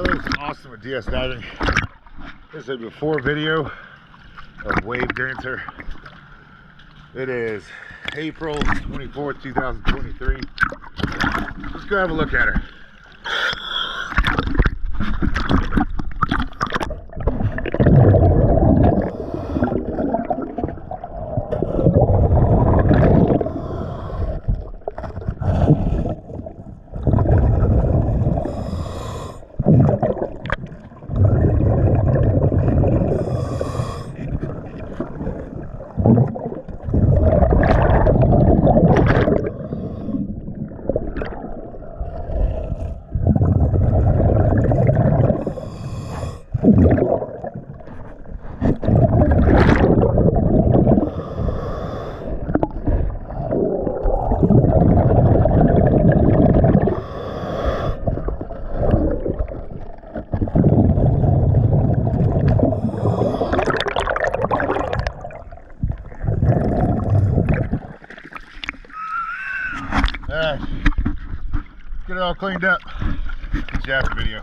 Hello, it's Austin with DS Diving. This is a before video of Wave Dancer. It is April 24th, 2023. Let's go have a look at her. Alright, get it all cleaned up. See you after the video.